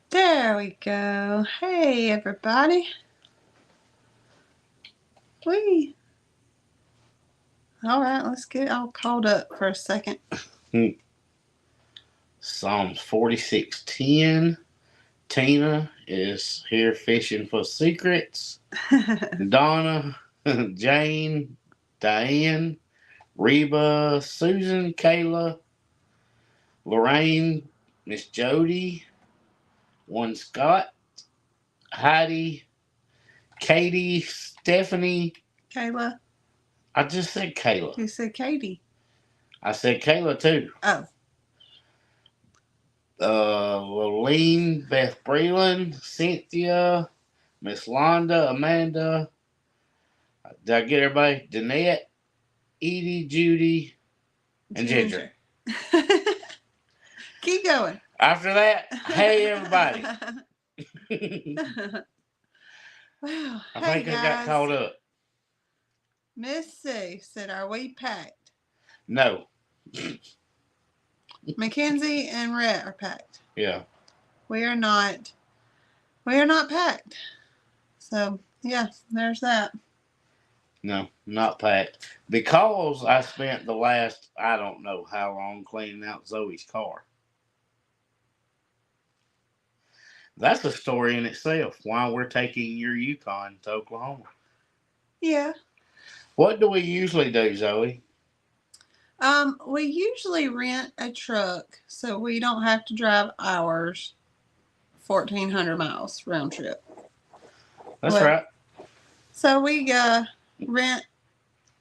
There we go. Hey, everybody. We. All right, let's get all called up for a second. Psalms 46:10. Tina is here fishing for secrets. Donna, Jane, Diane, Reba, Susan, Kayla, Lorraine, Miss Jody, one Scott, Heidi, Katie, Stephanie. Kayla. I just said Kayla. You said Katie. I said Kayla too. Oh. Lilene, Beth Breland, Cynthia, Miss Londa, Amanda. Did I get everybody? Danette, Edie, Judy, and Ginger. Keep going. After that, hey everybody. Wow. I Hey, think I got guys. caught up. Miss C said, "Are we packed?" No. Mackenzie and Rhett are packed. Yeah. We are not. We are not packed. So yeah, there's that. No, not packed. Because I spent the last, I don't know how long, cleaning out Zoe's car. That's a story in itself. Why we're taking your Yukon to Oklahoma. Yeah. What do we usually do, Zoe? We usually rent a truck so we don't have to drive hours, 1,400 miles round trip. That's right. So we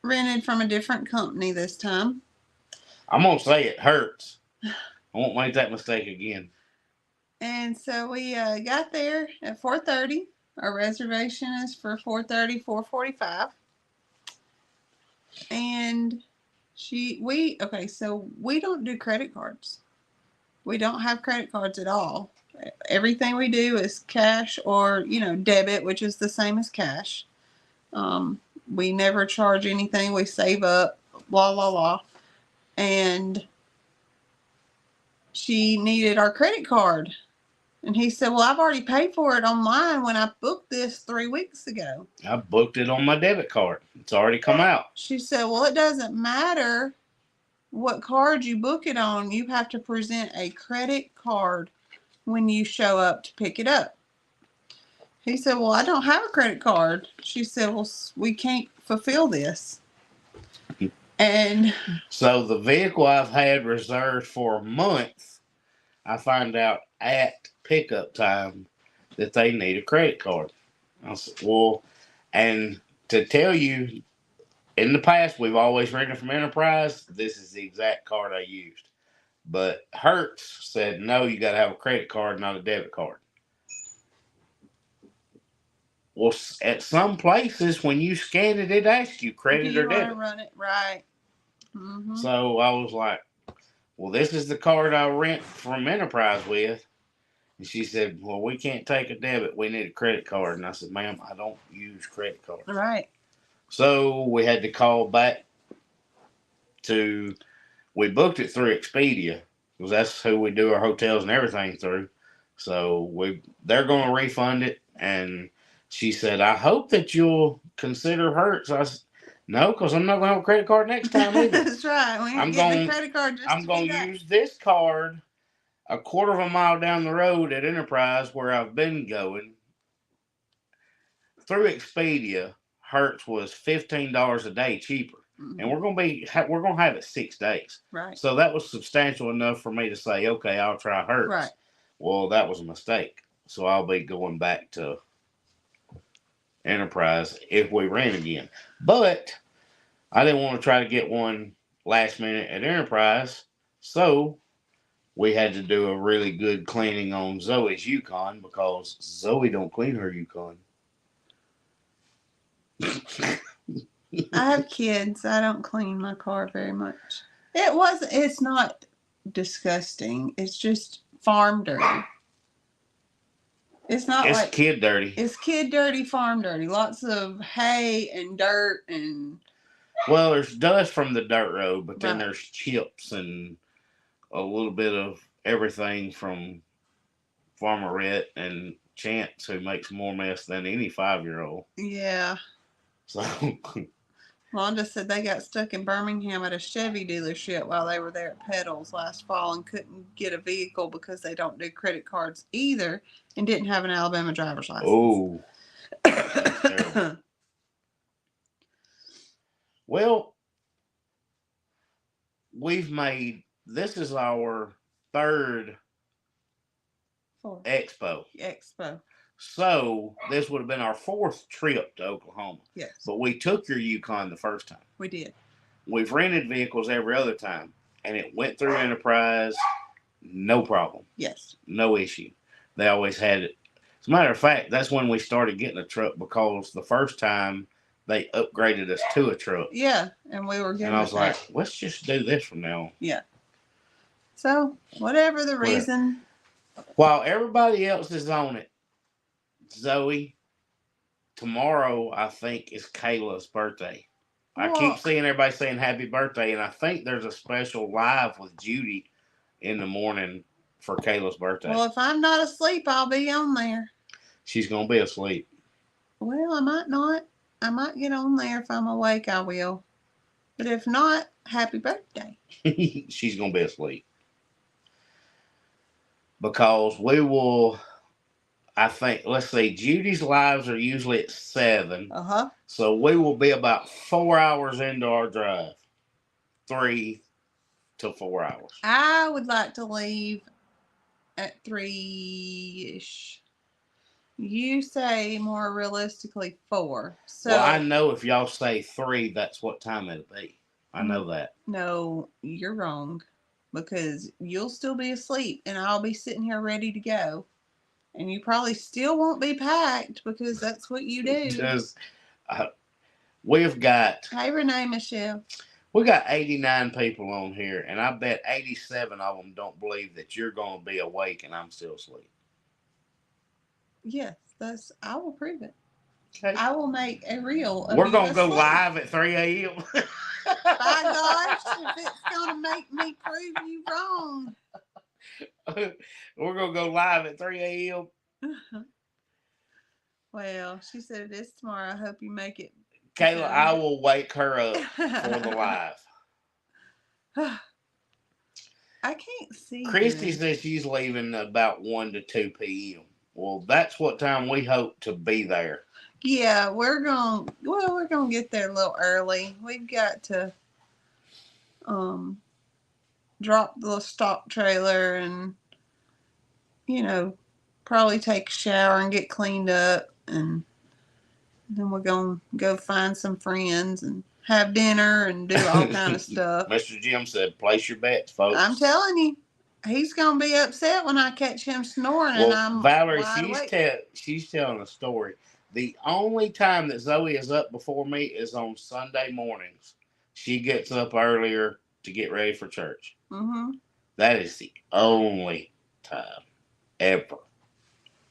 rented from a different company this time. I'm gonna say it hurts. I won't make that mistake again. And so we got there at 4:30. Our reservation is for 4:30, 4:45. And so we don't do credit cards. We don't have credit cards at all. Everything we do is cash or, debit, which is the same as cash. We never charge anything. We save up, blah, blah, blah. And she needed our credit card. And he said, "Well, I've already paid for it online when I booked this 3 weeks ago." I booked it on my debit card. It's already come out. She said, "Well, it doesn't matter what card you book it on. You have to present a credit card when you show up to pick it up." He said, "Well, I don't have a credit card." She said, "Well, we can't fulfill this." And so the vehicle I've had reserved for months, I find out at pickup time that they need a credit card. I said, well, and to tell you, in the past, we've always rented from Enterprise. This is the exact card I used. But Hertz said, no, you got to have a credit card, not a debit card. Well, at some places, when you scan it, it asks you credit or debit. You want to run it right. Mm-hmm. So I was like, well, this is the card I rent from Enterprise with. And she said, well, we can't take a debit. We need a credit card. And I said, ma'am, I don't use credit cards. Right. So we had to call back to, we booked it through Expedia because that's who we do our hotels and everything through. So they're going to refund it. And she said, I hope that you'll consider Hertz. I said, no, because I'm not going to have a credit card next time either. That's right. We I'm ain't going getting a credit card just I'm to going to use this card a quarter of a mile down the road at Enterprise where I've been going. Through Expedia, Hertz was $15 a day cheaper. Mm-hmm. And we're gonna have it 6 days. Right. So that was substantial enough for me to say, okay, I'll try Hertz. Right. Well, that was a mistake. So I'll be going back to Enterprise if we rent again. But I didn't want to try to get one last minute at Enterprise. So we had to do a really good cleaning on Zoe's Yukon because Zoe don't clean her Yukon. I have kids. I don't clean my car very much. It's not disgusting. It's just farm dirty. It's kid dirty. It's kid dirty, farm dirty. Lots of hay and dirt and. Well, there's dust from the dirt road, but then there's chips and a little bit of everything from Farmerette and Chance, who makes more mess than any 5-year-old. Yeah. So Londa said they got stuck in Birmingham at a Chevy dealership while they were there at Pedals last fall and couldn't get a vehicle because they don't do credit cards either and didn't have an Alabama driver's license. oh, that's terrible. Well, this is our third Expo. Expo. So this would have been our fourth trip to Oklahoma. Yes. But we took your Yukon the first time. We did. We've rented vehicles every other time, and it went through Enterprise, no problem. Yes. No issue. They always had it. As a matter of fact, that's when we started getting a truck because the first time they upgraded us to a truck. Yeah, and we were good. And I was like, let's just do this from now on. Yeah. So, whatever the reason. While everybody else is on it, Zoe, tomorrow I think is Kayla's birthday. I keep seeing everybody saying happy birthday, and I think there's a special live with Judy in the morning for Kayla's birthday. Well, if I'm not asleep, I'll be on there. She's going to be asleep. Well, I might not. I might get on there. If I'm awake, I will. But if not, happy birthday. She's going to be asleep. Because we will, I think, let's see, Judy's lives are usually at 7. Uh-huh. So we will be about 4 hours into our drive. 3 to 4 hours. I would like to leave at 3-ish. You say more realistically 4. So well, I know if y'all say 3, that's what time it'll be. I know that. No, you're wrong. Because you'll still be asleep and I'll be sitting here ready to go. And you probably still won't be packed because that's what you do. We've got... Hey, Renee Michelle. We got 89 people on here, and I bet 87 of them don't believe that you're going to be awake and I'm still asleep. Yes, I will prove it. Okay. I will make a reel of We're going to go live at 3 a.m. By gosh, if it's going to make me prove you wrong. We're going to go live at 3 a.m. Well, she said it is tomorrow. I hope you make it. Kayla, I will wake her up for the live. I can't see. Christy says she's leaving about 1 to 2 p.m. Well, that's what time we hope to be there. Yeah, we're gonna get there a little early. We've got to drop the stock trailer and probably take a shower and get cleaned up, and then we're gonna go find some friends and have dinner and do all kind of stuff. Mr. Jim said, place your bets, folks. I'm telling you, he's gonna be upset when I catch him snoring. Well, and I'm Valerie, wide she's telling a story. The only time that Zoe is up before me is on Sunday mornings. She gets up earlier to get ready for church. Mm-hmm. That is the only time ever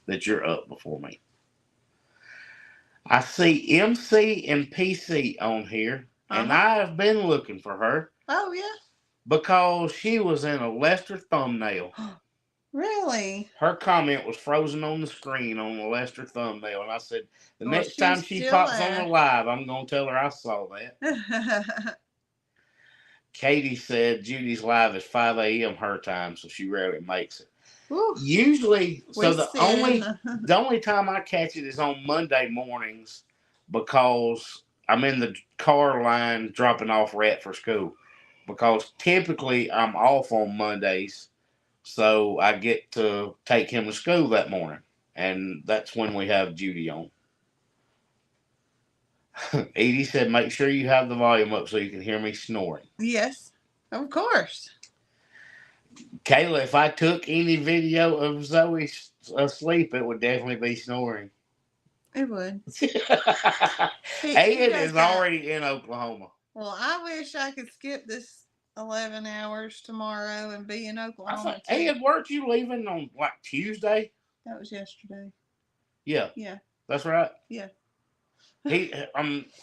that you're up before me. I see MC and PC on here, and I have been looking for her. Oh, yeah? Because she was in a Lester thumbnail. Really? Her comment was frozen on the screen on the Lester thumbnail, and I said, the next time she pops on the live, I'm going to tell her I saw that. Katie said Judy's live is 5 a.m. her time, so she rarely makes it. Ooh. Usually, so the only time I catch it is on Monday mornings because I'm in the car line dropping off Rat for school. Because typically I'm off on Mondays, so I get to take him to school that morning. And that's when we have Judy on. Edie said, make sure you have the volume up so you can hear me snoring. Yes, of course. Kayla, if I took any video of Zoe asleep, it would definitely be snoring. It would. Ed is already in Oklahoma. Well, I wish I could skip this 11 hours tomorrow and be in Oklahoma. Ed, weren't you leaving on like Tuesday? That was yesterday. Yeah. Yeah. That's right. Yeah. He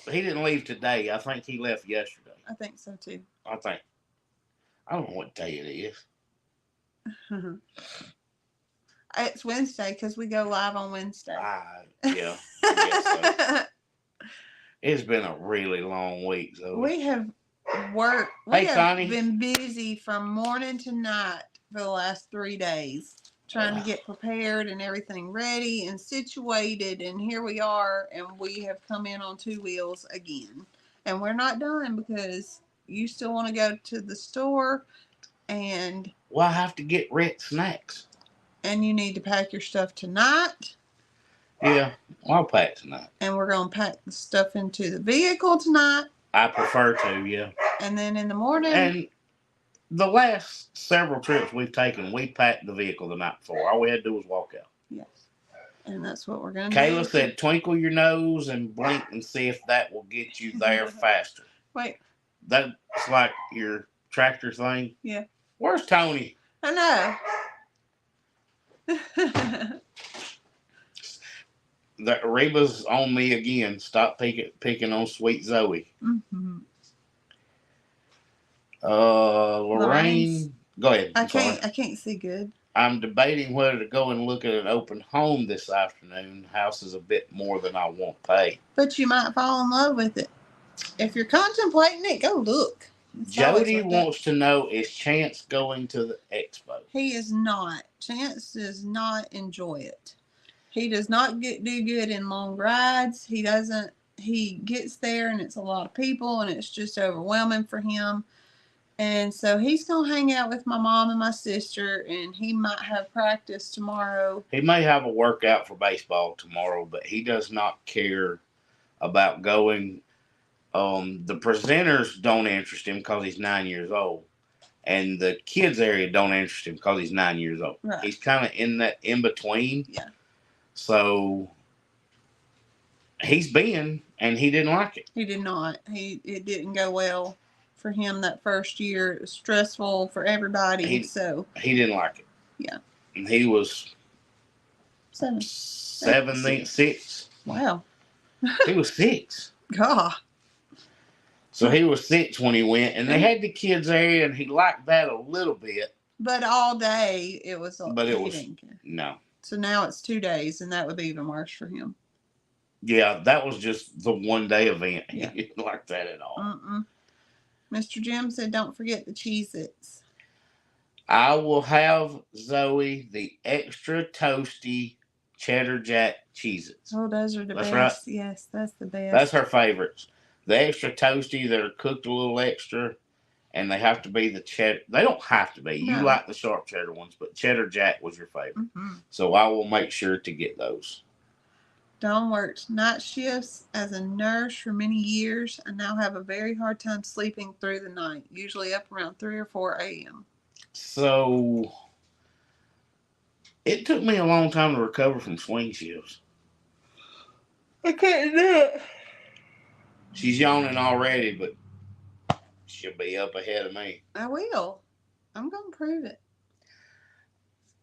didn't leave today. I think he left yesterday. I think so too. I don't know what day it is. It's Wednesday because we go live on Wednesday. Yeah, I guess so. It's been a really long week, Zoe. We have worked. Hey, We have Connie. been busy from morning to night for the last 3 days, trying to get prepared and everything ready and situated. And here we are, and we have come in on 2 wheels again. And we're not done because you still want to go to the store, and well, I have to get Rick snacks. And you need to pack your stuff tonight. Yeah, I'll pack tonight. And we're going to pack the stuff into the vehicle tonight. I prefer to, yeah. And then in the morning. And the last several trips we've taken, we packed the vehicle the night before. All we had to do was walk out. Yes. And that's what we're going to do. Kayla said, twinkle your nose and blink and see if that will get you there faster. Wait. That's like your tractor thing? Yeah. Where's Tony? I know. The Reba's on me again. Stop picking on sweet Zoe. Mm-hmm. Lorraine, go ahead. I can't see good. I'm debating whether to go and look at an open home this afternoon. House is a bit more than I want to pay. But you might fall in love with it. If you're contemplating it, go look. Jody wants to know, is Chance going to the Expo? He is not. Chance does not enjoy it. He does not do good in long rides. He doesn't. He gets there and it's a lot of people and it's just overwhelming for him. And so he's going to hang out with my mom and my sister, and he might have practice tomorrow. He may have a workout for baseball tomorrow, but he does not care about going. The presenters don't interest him because he's 9 years old. And the kids area don't interest him because he's 9 years old. Right. He's kind of in that in between. Yeah. So he's been, and he didn't like it. He did not. It didn't go well for him that first year. It was stressful for everybody. He didn't like it. Yeah. And he was 6. Wow. He was 6. God. So he was 6 when he went, and they had the kids area, and he liked that a little bit. But all day it was. But it was no. So now it's 2 days, and that would be even worse for him. Yeah, that was just the 1 day event. Yeah. He didn't like that at all. Mr. Jim said, "Don't forget the Cheez-Its." I will have Zoe the extra toasty cheddar jack Cheez-Its. Oh, those are the best. Right. Yes, that's the best. That's her favorites. The extra toasty that are cooked a little extra, and they have to be the cheddar. They don't have to be. No. You like the sharp cheddar ones, but cheddar jack was your favorite. Mm-hmm. So I will make sure to get those. Dawn worked night shifts as a nurse for many years. I now have a very hard time sleeping through the night, usually up around 3 or 4 a.m. So it took me a long time to recover from swing shifts. I couldn't do it. She's yawning already, but she'll be up ahead of me. I will. I'm going to prove it.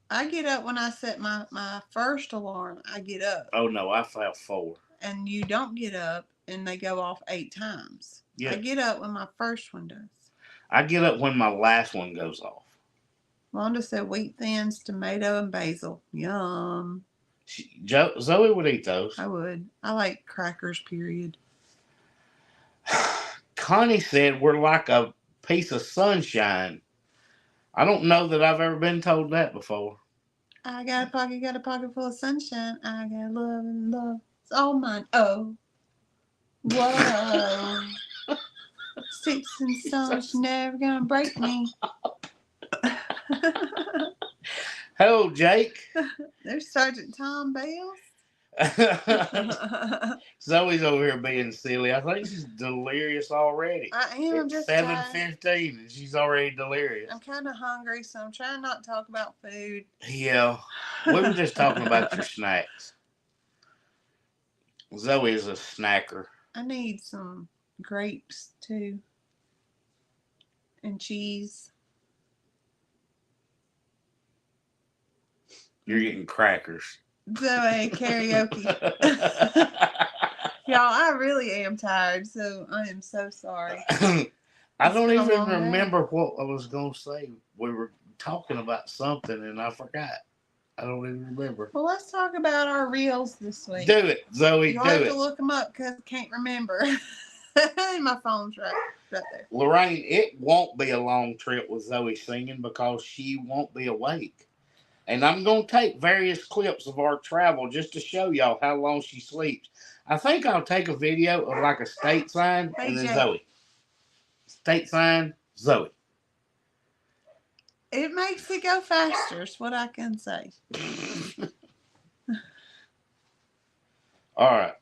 I get up when I set my first alarm. I get up. Oh, no, I fell 4. And you don't get up, and they go off 8 times. Yeah. I get up when my first one does. I get up when my last one goes off. Wanda said wheat thins, tomato, and basil. Yum. Zoe would eat those. I would. I like crackers, period. Connie said we're like a piece of sunshine. I don't know that I've ever been told that before. I got a pocket full of sunshine. I got love and love. It's all mine. Oh. Whoa. Sticks and stones never gonna break me. Hello, Jake. There's Sergeant Tom Bales. Zoe's over here being silly. I think she's delirious already. I am. It's just 7:15 and she's already delirious. I'm kind of hungry, so I'm trying not to talk about food. Yeah, we were just talking about your snacks. Zoe is a snacker. I need some grapes too, and cheese. You're getting crackers. Zoe, karaoke. Y'all, I really am tired, so I am so sorry. I don't even remember what I was going to say. We were talking about something and I forgot. I don't even remember. Well, let's talk about our reels this week. Do it, Zoe. You'll do have it. to look them up because I can't remember. My phone's right there. Lorraine, it won't be a long trip with Zoe singing because she won't be awake. And I'm going to take various clips of our travel just to show y'all how long she sleeps. I think I'll take a video of like a state sign and then AJ. Zoe. State sign, Zoe. It makes it go faster, is what I can say. All right.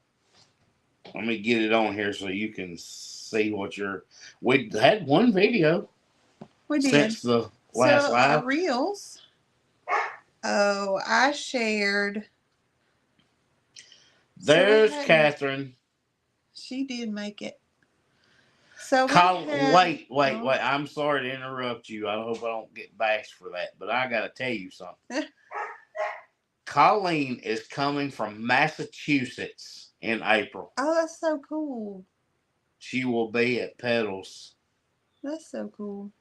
Let me get it on here so you can see what you're. We had one video. We did. Since the last live. Our reels. Oh, I shared. There's Catherine. She did make it. So wait. I'm sorry to interrupt you. I hope I don't get bashed for that, but I got to tell you something. Colleen is coming from Massachusetts in April. Oh, that's so cool. She will be at Pedals. That's so cool.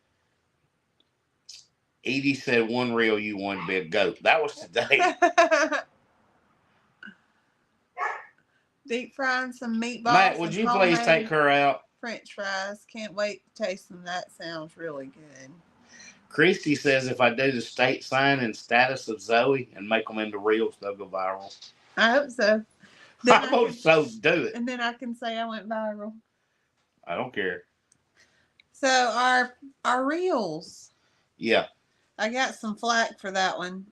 Edie said one reel you wanted to be a goat. That was today. Deep frying some meatballs. Matt, would you please take her out? French fries. Can't wait to taste them. That sounds really good. Christy says if I do the state sign and status of Zoe and make them into reels, they'll go viral. I hope so. I hope so. Do it. And then I can say I went viral. I don't care. So our reels. Yeah. I got some flack for that one.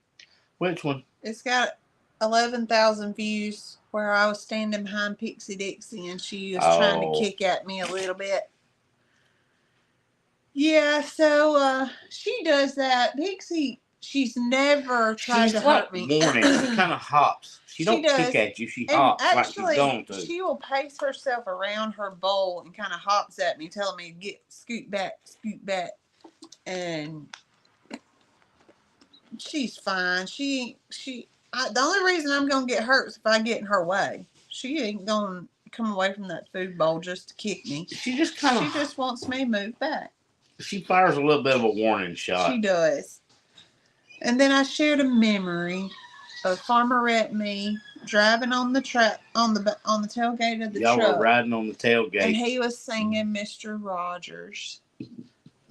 Which one? It's got 11,000 views where I was standing behind Pixie Dixie and she was trying to kick at me a little bit. Yeah, so she does that. Pixie, she's never tried to hurt me. Warning. She kind of hops. She don't kick at you. She hops actually, like she's going to. She will pace herself around her bowl and kind of hops at me, telling me to scoot back. And she's fine. The only reason I'm gonna get hurt is if I get in her way. She ain't gonna come away from that food bowl just to kick me. She just wants me to move back. She fires a little bit of a warning shot. She does. And then I shared a memory of Farmerette me driving on the on the tailgate of the truck. Y'all were riding on the tailgate, and he was singing Mr. Rogers.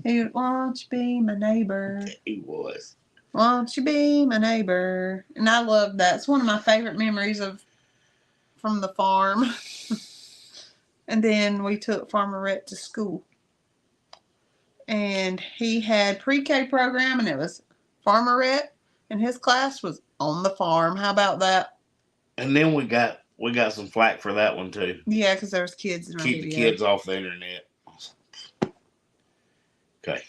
He won't you be my neighbor? He was. Won't you be my neighbor? And I love that. It's one of my favorite memories from the farm. And then we took Farmerette to school. And he had pre-K program, and it was Farmerette, and his class was on the farm. How about that? And then we got some flack for that one too. Yeah, because there was kids in our Keep video. the kids off the internet. Okay.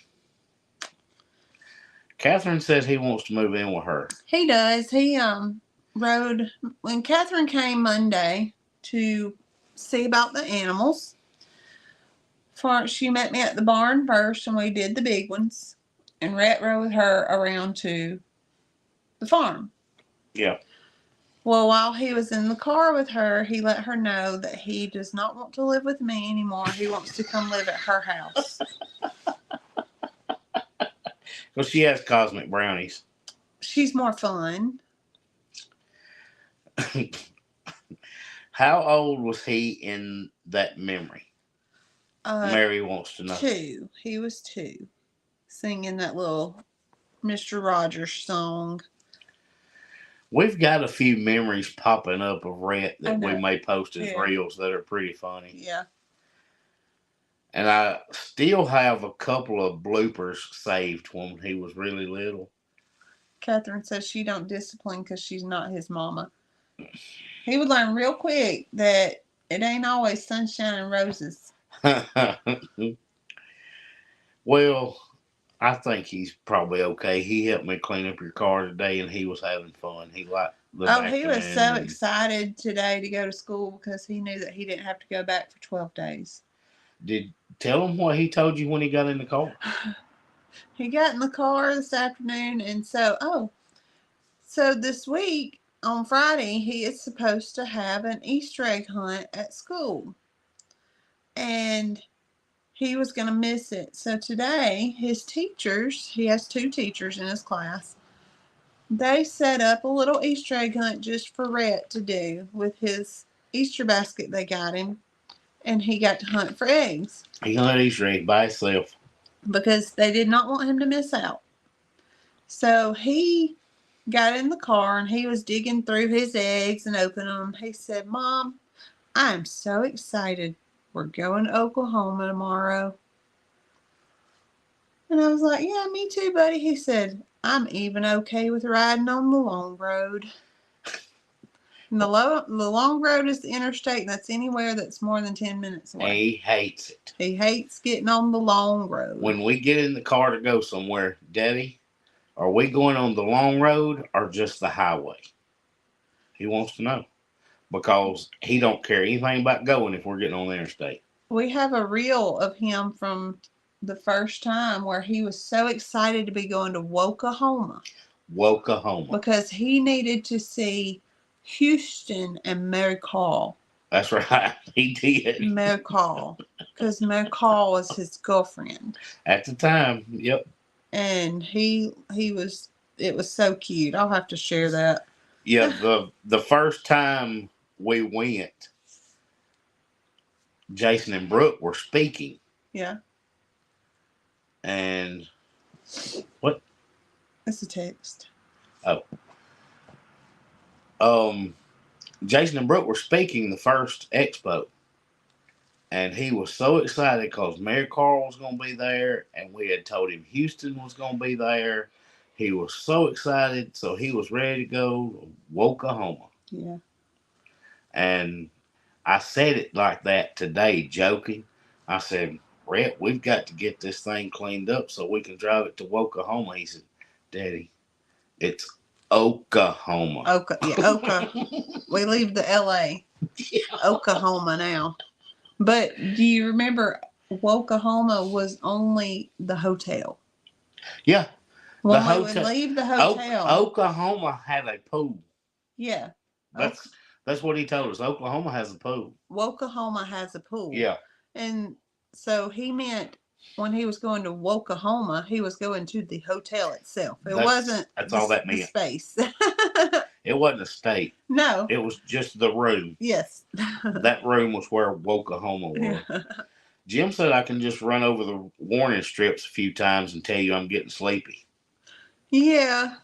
Catherine says he wants to move in with her. He does. He rode when Catherine came Monday to see about the animals. She met me at the barn first, and we did the big ones, and Rhett rode with her around to the farm. Yeah. Well, while he was in the car with her, he let her know that he does not want to live with me anymore. He wants to come live at her house. Well, she has cosmic brownies. She's more fun. How old was he in that memory? Mary wants to know. 2. He was 2. Singing that little Mr. Rogers song. We've got a few memories popping up of Rhett that we may post as reels that are pretty funny. Yeah. And I still have a couple of bloopers saved when he was really little. Catherine says she don't discipline because she's not his mama. He would learn real quick that it ain't always sunshine and roses. Well, I think he's probably okay. He helped me clean up your car today, and he was having fun. He liked the he was so excited today to go to school because he knew that he didn't have to go back for 12 days. Tell him what he told you when he got in the car. He got in the car this afternoon, and so this week on Friday he is supposed to have an Easter egg hunt at school, and he was going to miss it. So today his teachers, he has 2 teachers in his class, they set up a little Easter egg hunt just for Rhett to do with his Easter basket they got him, and he got to hunt for eggs. He hunted Easter egg by himself. Because they did not want him to miss out. So he got in the car and he was digging through his eggs and opening them. He said, Mom, I am so excited. We're going to Oklahoma tomorrow. And I was like, yeah, me too, buddy. He said, I'm even okay with riding on the long road. And the long road is the interstate, and that's anywhere that's more than 10 minutes away. And he hates it. He hates getting on the long road. When we get in the car to go somewhere, Daddy, are we going on the long road or just the highway? He wants to know. Because he don't care anything about going if we're getting on the interstate. We have a reel of him from the first time where he was so excited to be going to Woklahoma. Because he needed to see Houston and Mary Call. That's right. He did. Mary Call. Because Mary Call was his girlfriend. At the time, yep. And it was so cute. I'll have to share that. Yeah, the first time we went, Jason and Brooke were speaking. Yeah. And what? It's a text. Oh. Jason and Brooke were speaking the first Expo. And he was so excited because Mary Carl was going to be there. And we had told him Houston was going to be there. He was so excited. So he was ready to go to Woklahoma. Yeah. And I said it like that today, joking. I said, Rhett, we've got to get this thing cleaned up so we can drive it to Woklahoma. He said, Daddy, it's Oklahoma. Oka. We leave the LA. Yeah. Oklahoma now. But do you remember Woklahoma was only the hotel? Yeah. When we would leave the hotel. Oklahoma had a pool. Yeah. That's what he told us. Oklahoma has a pool. Woklahoma has a pool. Yeah. And so he meant when he was going to Woklahoma, he was going to the hotel itself. That's all that meant. The space. It wasn't a state. No. It was just the room. Yes. That room was where Woklahoma was. Yeah. Jim said I can just run over the warning strips a few times and tell you I'm getting sleepy. Yeah.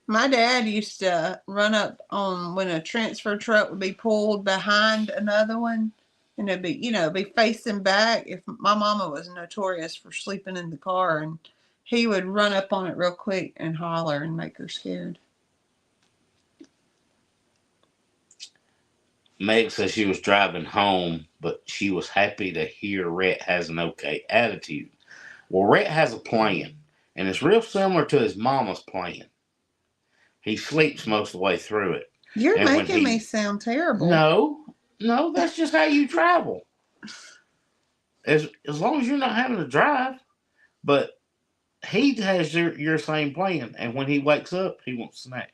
My dad used to run up on when a transfer truck would be pulled behind another one, and it'd be facing back. If my mama was notorious for sleeping in the car, and he would run up on it real quick and holler and make her scared. Meg says she was driving home, but she was happy to hear Rhett has an okay attitude. Well, Rhett has a plan, and it's real similar to his mama's plan. He sleeps most of the way through it. You're making me sound terrible. No, that's just how you travel. As long as you're not having to drive. But he has your same plan, and when he wakes up, he wants a snack.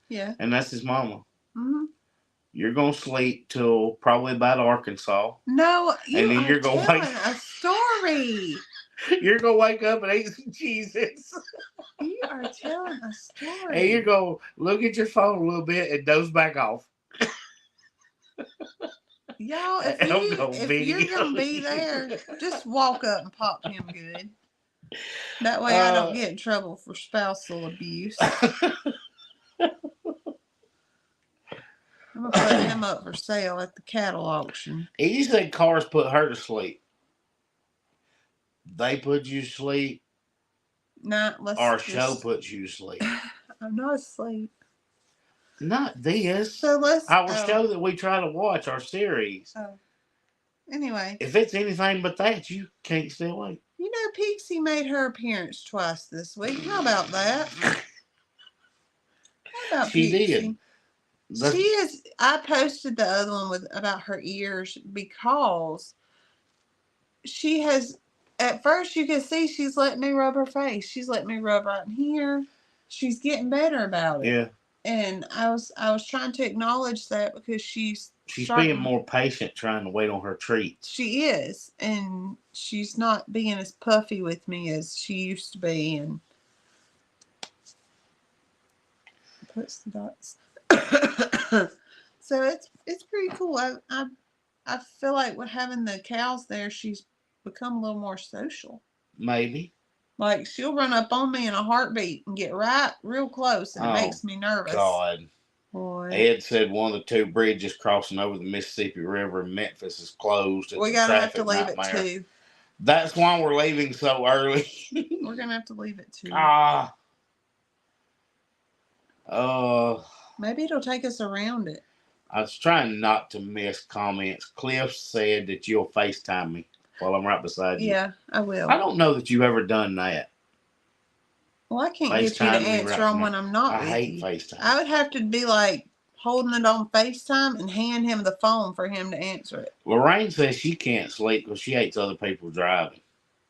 Yeah. And that's his mama. Mm-hmm. You're going to sleep till probably about Arkansas. No, you're going to wake a story. You're going to wake up and eat some cheeses. You are telling a story. And you're going to look at your phone a little bit and doze back off. Y'all, if you're going to be there, just walk up and pop him good. That way I don't get in trouble for spousal abuse. I'm going to put him up for sale at the cattle auction. He said cars put her to sleep. They put you to sleep. Our show puts you to sleep. I'm not asleep. Not this. So our show that we try to watch, our series. Oh. Anyway. If it's anything but that, you can't stay awake. You know, Pixie made her appearance twice this week. How about that? How about She Pixie? did. She is. I posted the other one about her ears because she has. At first, you can see she's letting me rub her face. She's letting me rub right in here. She's getting better about it. Yeah. And I was trying to acknowledge that because she's being more patient, trying to wait on her treats. She is, and she's not being as puffy with me as she used to be. And puts the dots. So it's pretty cool. I feel like with having the cows there, she's become a little more social. Maybe. Like she'll run up on me in a heartbeat and get right real close, and it Oh, makes me nervous. God. Boy. Ed said one of the two bridges crossing over the Mississippi River in Memphis is closed. It's We're a gonna have to traffic leave it nightmare. too. That's why we're leaving so early. We're gonna have to leave it too. Ah. Maybe it'll take us around it. I was trying not to miss comments. Cliff said that you'll FaceTime me while I'm right beside you. Yeah, I will. I don't know that you've ever done that. Well, I can't get you to answer on when I'm not with you. I hate FaceTime. I would have to be like holding it on FaceTime and hand him the phone for him to answer it. Lorraine says she can't sleep because she hates other people driving.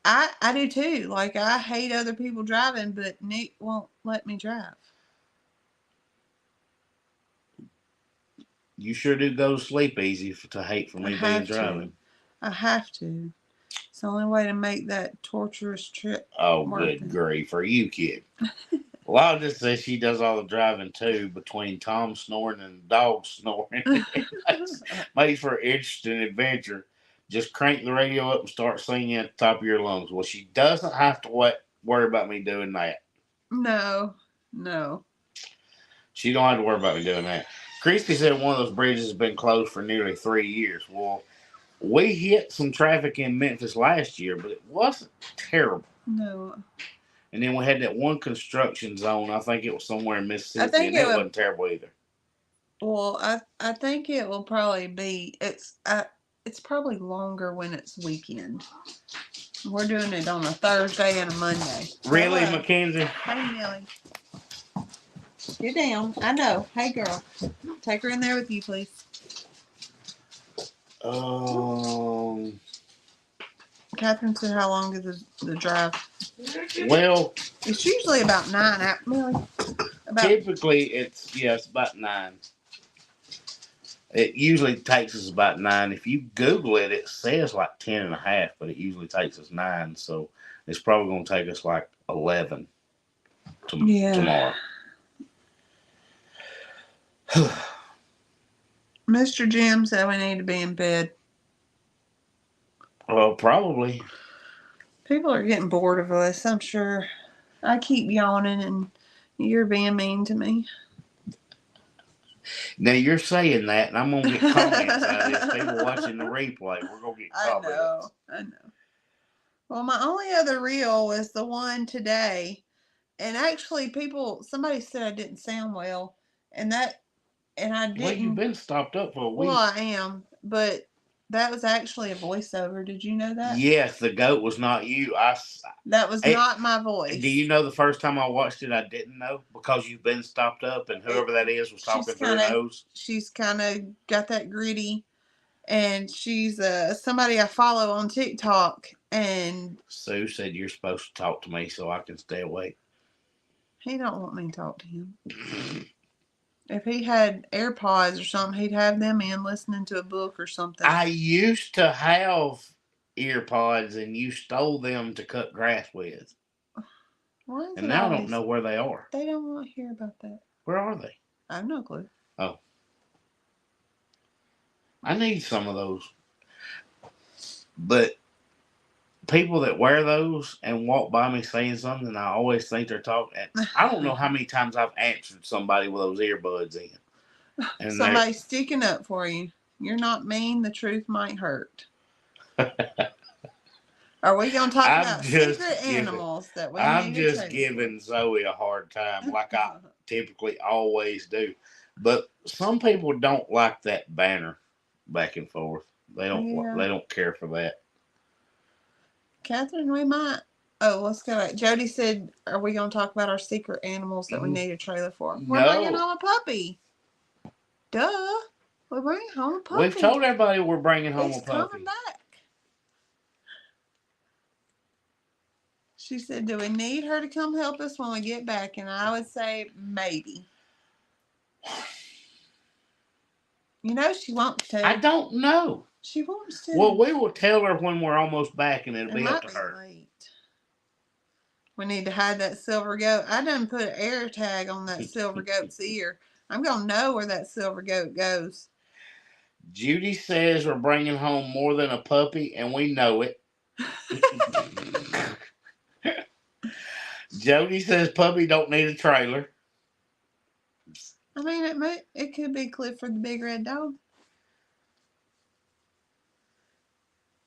I do too. Like, I hate other people driving, but Nick won't let me drive. You sure do go to sleep easy to hate for me being driving. I have to. It's the only way to make that torturous trip. Oh, good grief. Are you kidding? Well, just says she does all the driving too, between Tom snoring and the dog snoring. Makes for an interesting adventure. Just crank the radio up and start singing at the top of your lungs. Well, she doesn't have to worry about me doing that. No. She don't have to worry about me doing that. Christy said one of those bridges has been closed for nearly 3 years. Well, we hit some traffic in Memphis last year, but it wasn't terrible. No. And then we had that one construction zone. I think it was somewhere in Mississippi, and it wasn't terrible either. Well, I think it will probably be. It's probably longer when it's weekend. We're doing it on a Thursday and a Monday. Really, Mackenzie? Hey, Millie. Get down. I know. Hey, girl. Take her in there with you, please. Catherine said, how long is the drive? Well, it's usually about 9 out. Millie. Typically, it's about 9. It usually takes us about 9. If you Google it, it says like 10 and a half, but it usually takes us 9. So it's probably going to take us like 11 tomorrow. Mr. Jim said we need to be in bed. Well, probably. People are getting bored of us, I'm sure. I keep yawning and you're being mean to me. Now you're saying that, and I'm going to get comments out of this. People watching the replay, we're going to get comments. I know. Well, my only other reel was the one today. And actually, somebody said I didn't sound well. And I didn't. Well, you've been stopped up for a week. Well, I am. But that was actually a voiceover. Did you know that? Yes, the goat was not you. That was not my voice. Do you know the first time I watched it, I didn't know? Because you've been stopped up and whoever that is was talking through her nose. She's kind of got that gritty. And she's somebody I follow on TikTok. And Sue said you're supposed to talk to me so I can stay awake. He don't want me to talk to him. If he had AirPods or something, he'd have them in listening to a book or something. I used to have earpods and you stole them to cut grass with. And now I don't know where they are. They don't want to hear about that. Where are they? I have no clue. Oh. I need some of those. But people that wear those and walk by me saying something, I always think they're talking. I don't know how many times I've answered somebody with those earbuds in. And somebody's sticking up for you. You're not mean. The truth might hurt. Are we going to talk about secret animals that we I'm just giving Zoe a hard time like I typically always do. But some people don't like that banner back and forth. They don't care for that. Catherine, we might. Oh, let's go back. Jody said, are we going to talk about our secret animals that we need a trailer for? We're bringing home a puppy. Duh. We're bringing home a puppy. We've told everybody we're bringing home a puppy. He's coming back. She said, do we need her to come help us when we get back? And I would say maybe. You know she wants to. I don't know. She wants to. Well, we will tell her when we're almost back and it'll be up to her. Late. We need to hide that silver goat. I done put an air tag on that silver goat's ear. I'm going to know where that silver goat goes. Judy says we're bringing home more than a puppy, and we know it. Jody says puppy don't need a trailer. I mean, it could be Clifford the Big Red Dog.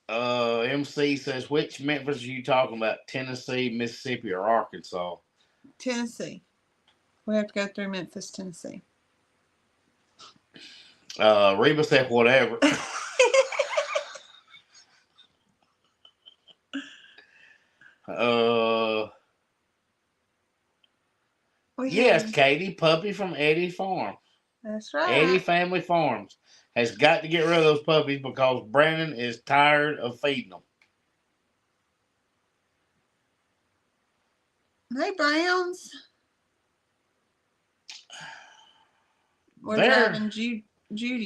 MC says, which Memphis are you talking about? Tennessee, Mississippi, or Arkansas? Tennessee. We have to go through Memphis, Tennessee. Reba said, whatever. Yes, Katie, puppy from Eddie Farm. That's right. Eddie Family Farms has got to get rid of those puppies because Brandon is tired of feeding them. Hey, Browns. We're driving Judy.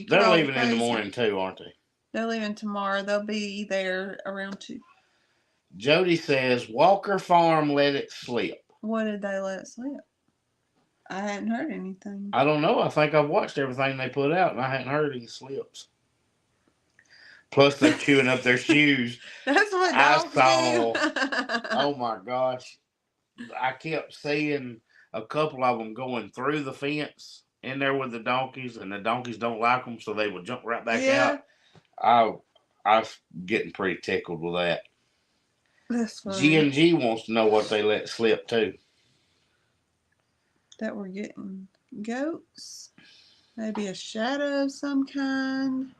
They're leaving crazy. in the morning too, aren't they? They're leaving tomorrow. They'll be there around 2. Jody says Walker Farm let it slip. What did they let it slip? I hadn't heard anything. I don't know. I think I've watched everything they put out, and I hadn't heard any slips. Plus, they're chewing up their shoes. That's what dogs do. Oh my gosh! I kept seeing a couple of them going through the fence in there with the donkeys, and the donkeys don't like them, so they would jump right back out. I was getting pretty tickled with that. That's funny. G&G wants to know what they let slip too. That we're getting goats, maybe a shadow of some kind.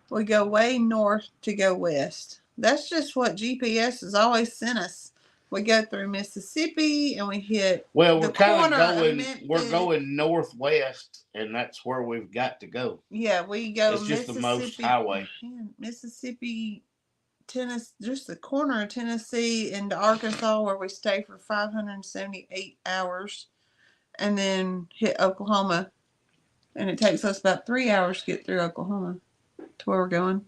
We go way north to go west. That's just what GPS has always sent us. We go through Mississippi and we hit. Well, we're kind of going. We're going northwest, and that's where we've got to go. Yeah, we go. It's just the most highway. Mississippi, Tennessee, just the corner of Tennessee into Arkansas, where we stay for 578 hours, and then hit Oklahoma, and it takes us about 3 hours to get through Oklahoma to where we're going.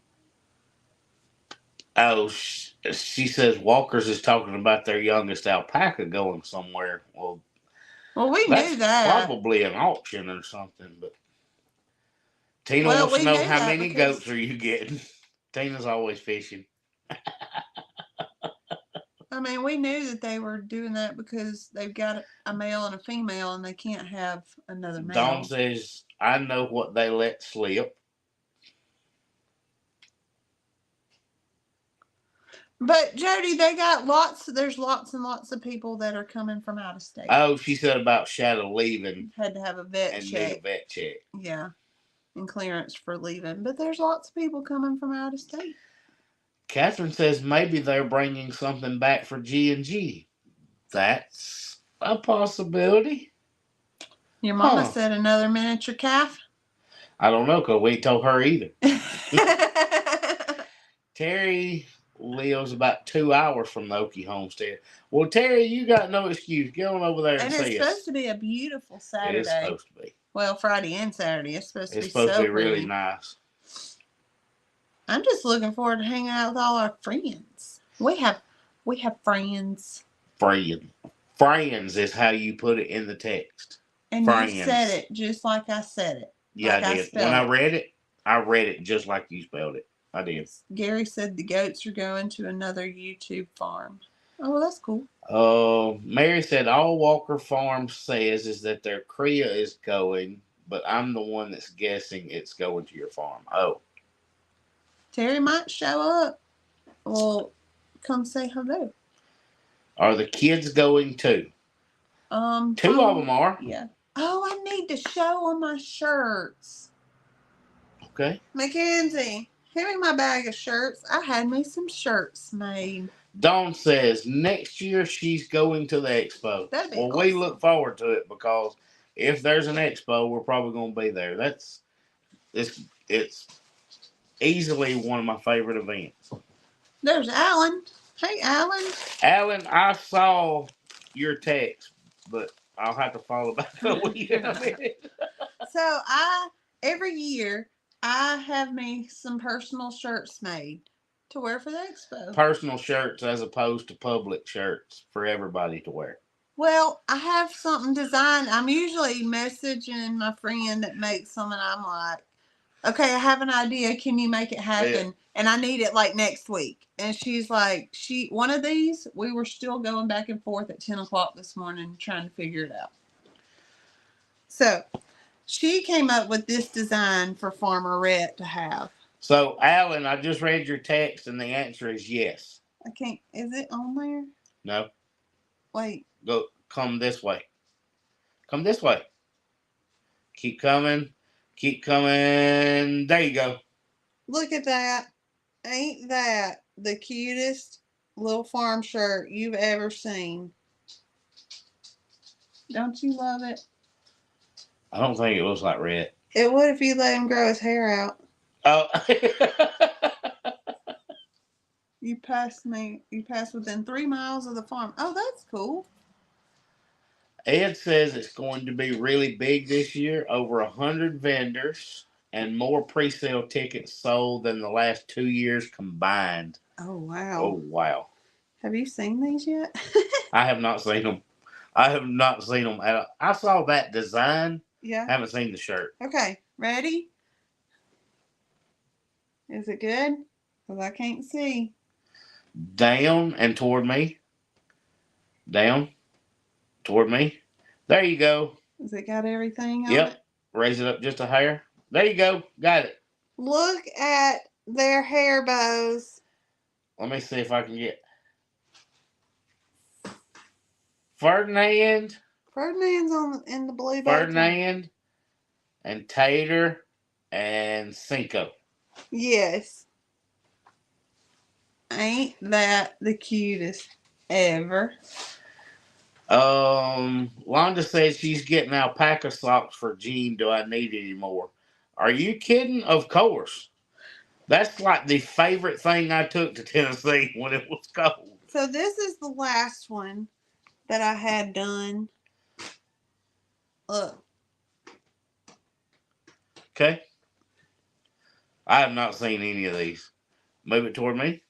Oh, she says Walker's is talking about their youngest alpaca going somewhere. Well, we knew that. Probably an auction or something. But Tina wants to know how many goats are you getting. Tina's always fishing. I mean, we knew that they were doing that because they've got a male and a female, and they can't have another male. Dawn says, I know what they let slip. But, Jody, they got there's lots and lots of people that are coming from out of state. Oh, she said about Shadow leaving. Had to have a vet check. Need a vet check. Yeah, and clearance for leaving. But there's lots of people coming from out of state. Catherine says maybe they're bringing something back for G&G. That's a possibility. Your mama said another miniature calf? I don't know, because we ain't told her either. Terry lives about 2 hours from the Okie homestead. Well, Terry, you got no excuse. Get on over there and see us. And it's supposed to be a beautiful Saturday. It is supposed to be. Well, Friday and Saturday. It's supposed to be really nice. I'm just looking forward to hanging out with all our friends. We have friends. Friends is how you put it in the text. And friends. You said it just like I said it. Yeah, like I did. When I read it just like you spelled it. I did. Gary said the goats are going to another YouTube farm. Oh, well, that's cool. Mary said all Walker Farm says is that their cria is going, but I'm the one that's guessing it's going to your farm. Oh. Terry might show up. Well, come say hello. Are the kids going too? Two of them are. Yeah. Oh, I need to show on my shirts. Okay. Mackenzie, give me my bag of shirts. I had me some shirts made. Dawn says next year she's going to the Expo. That'd be awesome. We look forward to it because if there's an Expo, we're probably going to be there. It's easily one of my favorite events. There's Alan. Hey, Alan. Alan, I saw your text, but I'll have to follow back up with you in a minute. So every year I have me some personal shirts made. To wear for the expo. Personal shirts as opposed to public shirts for everybody to wear. Well, I have something designed. I'm usually messaging my friend that makes them, and I'm like, okay, I have an idea. Can you make it happen? Yeah. And I need it like next week. And she's like, one of these, we were still going back and forth at 10 o'clock this morning trying to figure it out. So she came up with this design for Farmer Rhett to have. So, Alan, I just read your text, and the answer is yes. I can't, is it on there? No. Wait. Come this way. Come this way. Keep coming. Keep coming. There you go. Look at that. Ain't that the cutest little farm shirt you've ever seen? Don't you love it? I don't think it looks like red. It would if you let him grow his hair out. Oh. You passed within 3 miles of the farm. Oh, that's cool. Ed says it's going to be really big this year. Over 100 vendors and more pre-sale tickets sold than the last 2 years combined. Oh, wow. Oh, wow. Have you seen these yet? I have not seen them. I have not seen them at all. I saw that design. Yeah. I haven't seen the shirt. Okay, ready? Is it good? Because I can't see. Down and toward me. Down. Toward me. There you go. Has it got everything on Yep. it? Raise it up just a hair. There you go. Got it. Look at their hair bows. Let me see if I can get Ferdinand. Ferdinand's in the blue bow. Ferdinand and Tater and Cinco. Yes. Ain't that the cutest ever? Londa says she's getting alpaca socks for Jean. Do I need any more? Are you kidding? Of course. That's like the favorite thing I took to Tennessee when it was cold. So this is the last one that I had done. Look. Okay. I have not seen any of these. Move it toward me.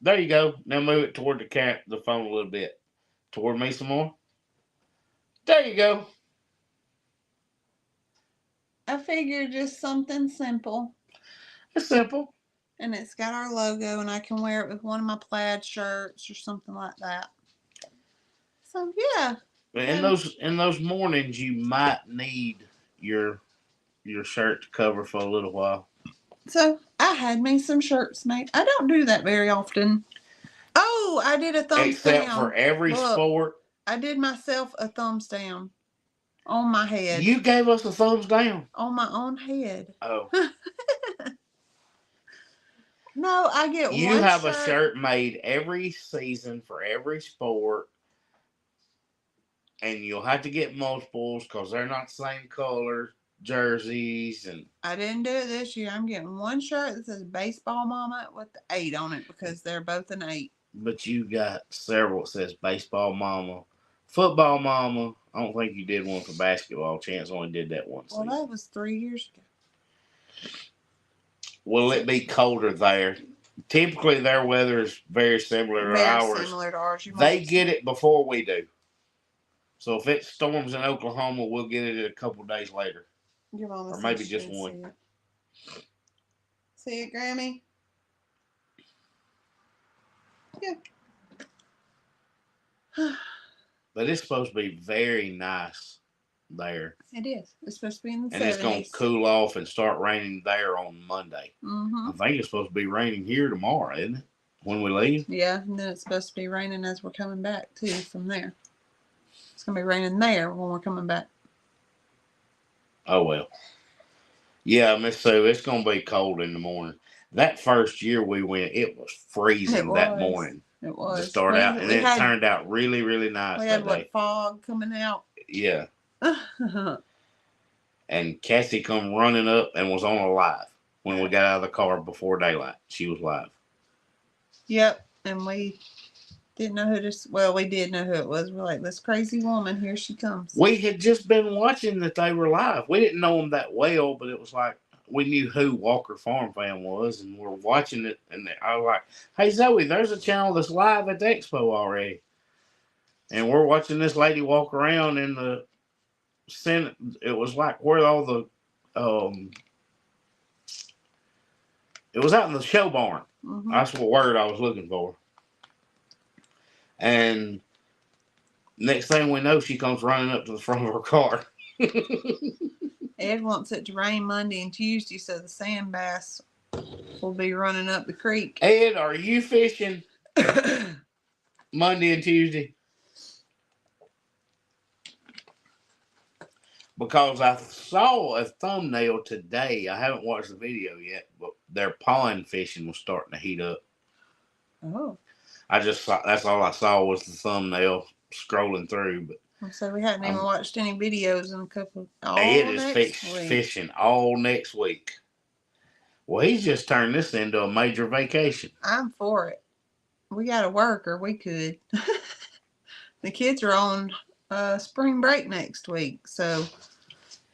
There you go. Now move it toward the phone a little bit. Toward me some more. There you go. I figured just something simple. It's simple. And it's got our logo, and I can wear it with one of my plaid shirts or something like that. So yeah. In those mornings, you might need your shirt to cover for a little while. So I had me some shirts made. I don't do that very often. Oh, I did a thumbs down. Except for every sport. I did myself a thumbs down on my head. You gave us a thumbs down? On my own head. Oh. No, I get one shirt. You have a shirt made every season for every sport. And you'll have to get multiples because they're not the same color jerseys. And I didn't do it this year. I'm getting one shirt that says Baseball Mama with the 8 on it because they're both an 8. But you got several that says Baseball Mama, Football Mama. I don't think you did one for basketball. Chance only did that once. Well, that was 3 years ago. Will it be colder there? Typically, their weather is very similar to ours. Very similar to ours. They get it before we do. So if it storms in Oklahoma, we'll get it a couple days later. Or maybe just one. See it, Grammy? Yeah. But it's supposed to be very nice there. It is. It's supposed to be in the 70s. And it's going to cool off and start raining there on Monday. Mm-hmm. I think it's supposed to be raining here tomorrow, isn't it? When we leave? Yeah, and then it's supposed to be raining as we're coming back, too, from there. It's going to be raining there when we're coming back. Oh, well. Yeah, Miss Sue, it's going to be cold in the morning. That first year we went, it was freezing that morning. It was. To start out. And then it turned out really, really nice. We had fog coming out. Yeah. And Cassie come running up and was on a live when we got out of the car before daylight. She was live. Yep. And we didn't know who this. Well, we did know who it was. We're like, this crazy woman, here she comes. We had just been watching that they were live. We didn't know them that well, but it was like, we knew who Walker Farm Fam was, and we're watching it. And I was like, "Hey Zoe, there's a channel that's live at the expo already." And we're watching this lady walk around in the Senate. It was like where all the, it was out in the show barn. Mm-hmm. That's what word I was looking for. And next thing we know, she comes running up to the front of her car. Ed wants it to rain Monday and Tuesday, so the sand bass will be running up the creek. Ed, are you fishing Monday and Tuesday? Because I saw a thumbnail today. I haven't watched the video yet, but their pond fishing was starting to heat up. Oh. I just saw, that's all I saw was the thumbnail scrolling through. But so we hadn't even watched any videos in a couple. Ed is fishing all next week. Well, he's just turned this into a major vacation. I'm for it. We got to work, or we could. The kids are on spring break next week, so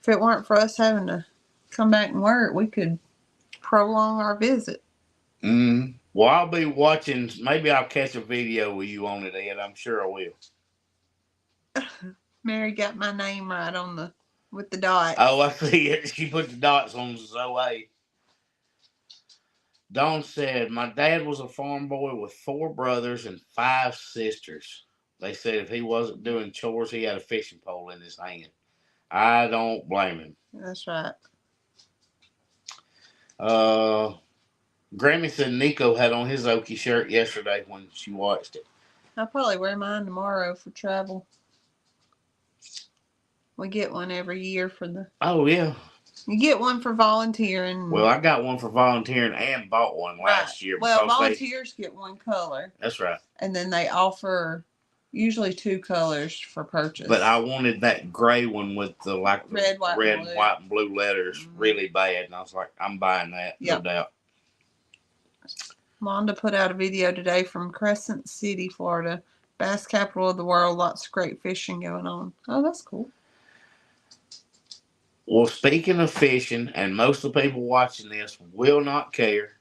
if it weren't for us having to come back and work, we could prolong our visit. Well, I'll be watching. Maybe I'll catch a video with you on it, Ed. I'm sure I will. Mary got my name right on with the dots. Oh, I see it. She put the dots on Zoe. Dawn said, "My dad was a farm boy with 4 brothers and 5 sisters. They said if he wasn't doing chores, he had a fishing pole in his hand. I don't blame him." That's right. Grammy said Nico had on his Okie shirt yesterday when she watched it. I'll probably wear mine tomorrow for travel. We get one every year for the... Oh, yeah. You get one for volunteering. Well, I got one for volunteering and bought one last year. Well, volunteers get one color. That's right. And then they offer usually 2 colors for purchase. But I wanted that gray one with the red, white, and blue letters really bad. And I was like, I'm buying that, no doubt. Londa put out a video today from Crescent City, Florida. Bass capital of the world. Lots of great fishing going on. Oh, that's cool. Well, speaking of fishing, and most of the people watching this will not care,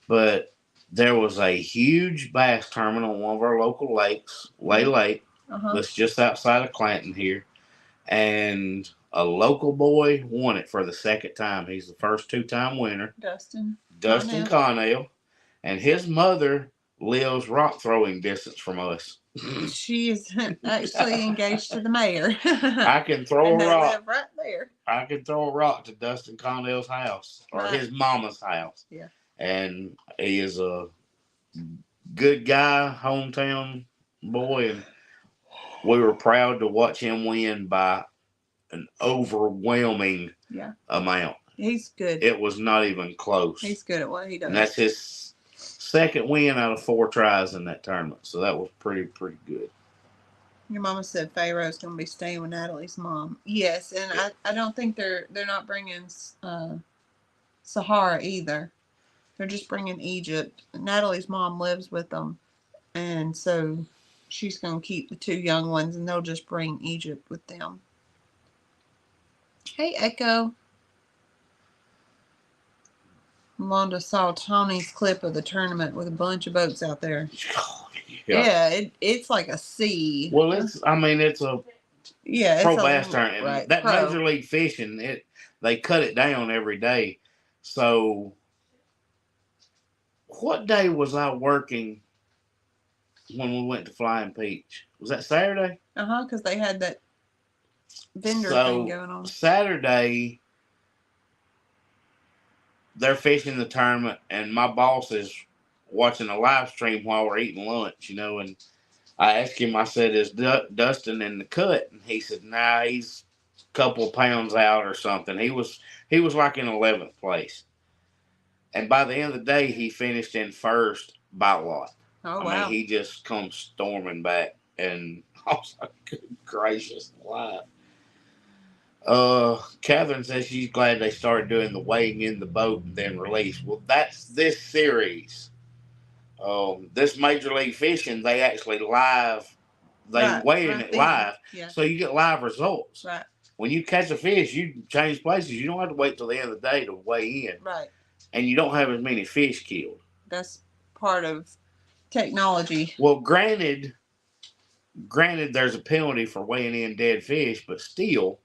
but there was a huge bass tournament on one of our local lakes, Lay Lake, that's just outside of Clanton here, and a local boy won it for the second time. He's the first 2-time winner. Dustin Connell. And his mother lives rock throwing distance from us. She is actually engaged to the mayor. I can throw a rock. Live right there. I can throw a rock to Dustin Connell's house or his mama's house. Yeah. And he is a good guy, hometown boy, and we were proud to watch him win by an overwhelming amount. He's good. It was not even close. He's good at what he does. And that's his second win out of 4 tries in that tournament. So that was pretty good. Your mama said Pharaoh's going to be staying with Natalie's mom. Yes, and I don't think they're not bringing Sahara either. They're just bringing Egypt. Natalie's mom lives with them, and so she's going to keep the 2 young ones, and they'll just bring Egypt with them. Hey, Echo. Londa saw Tony's clip of the tournament with a bunch of boats out there. Yeah, it's like a sea. Well, it's a pro bass tournament. Right, that Major League Fishing, they cut it down every day. So, what day was I working when we went to Flying Peach? Was that Saturday? Because they had that vendor thing going on. Saturday, they're fishing the tournament, and my boss is watching a live stream while we're eating lunch, and I asked him, I said, is Dustin in the cut? And he said, nah, he's a couple of pounds out or something. He was like in 11th place. And by the end of the day, he finished in first by a lot. Oh, wow. I mean, he just comes storming back, and I was like, good gracious alive. Catherine says she's glad they started doing the weighing in the boat and then release. Well, that's this series. This Major League Fishing, they actually weigh in it live. Yeah. So you get live results. Right. when you catch a fish, you change places. You don't have to wait till the end of the day to weigh in. Right. And you don't have as many fish killed. That's part of technology. Well, granted, there's a penalty for weighing in dead fish, but still,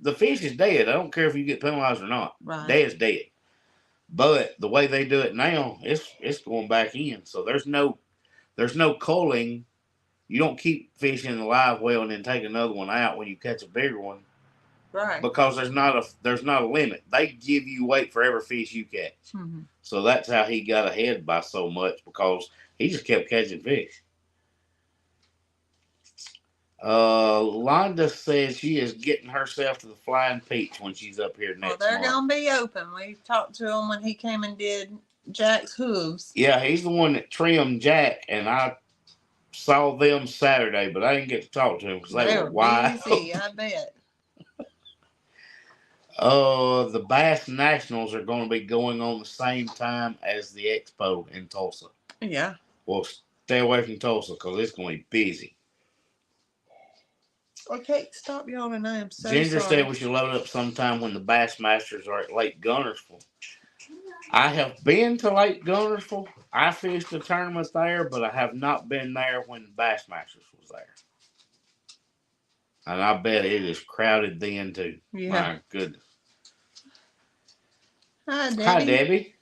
the fish is dead. I don't care if you get penalized or not. Right. Dead's dead. But the way they do it now, it's going back in. So there's no culling. You don't keep fishing in the live well and then take another one out when you catch a bigger one. Right. Because there's not a limit. They give you weight for every fish you catch. Mm-hmm. So that's how he got ahead by so much, because he just kept catching fish. Londa says she is getting herself to the Flying Peach when she's up here next month. Well, they're going to be open. We talked to him when he came and did Jack's hooves. Yeah, he's the one that trimmed Jack, and I saw them Saturday, but I didn't get to talk to him because they were wide. Busy, I bet. The Bass Nationals are going to be going on the same time as the Expo in Tulsa. Yeah. Well, stay away from Tulsa because it's going to be busy. Okay, stop yawning. I am so Ginger sorry. said we should load up sometime when the Bass Masters are at Lake Gunnersville. I have been to Lake Gunnersville. I fished a tournament there, but I have not been there when the Bass Masters was there. And I bet it is crowded then too. Yeah. My goodness. Hi, Debbie. Hi, Debbie.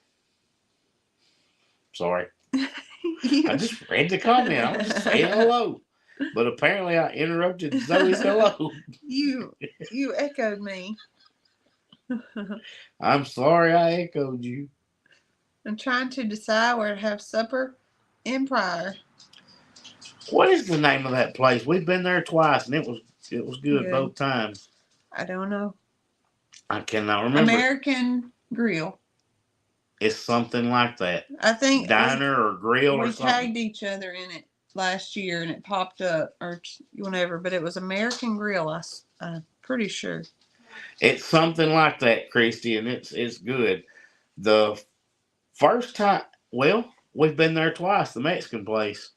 Sorry. I just read the comment. I was just saying hello. But apparently I interrupted Zoe's hello. You echoed me. I'm sorry I echoed you. I'm trying to decide where to have supper in Pryor. What is the name of that place? We've been there twice, and it was good both times. I don't know. I cannot remember. American Grill. It's something like that. I think Diner or grill or something. We tagged each other in it last year, and it popped up or whatever. But it was American Grill. I'm pretty sure. It's something like that, Christy, and it's good. The first time, well, we've been there twice. The Mexican place.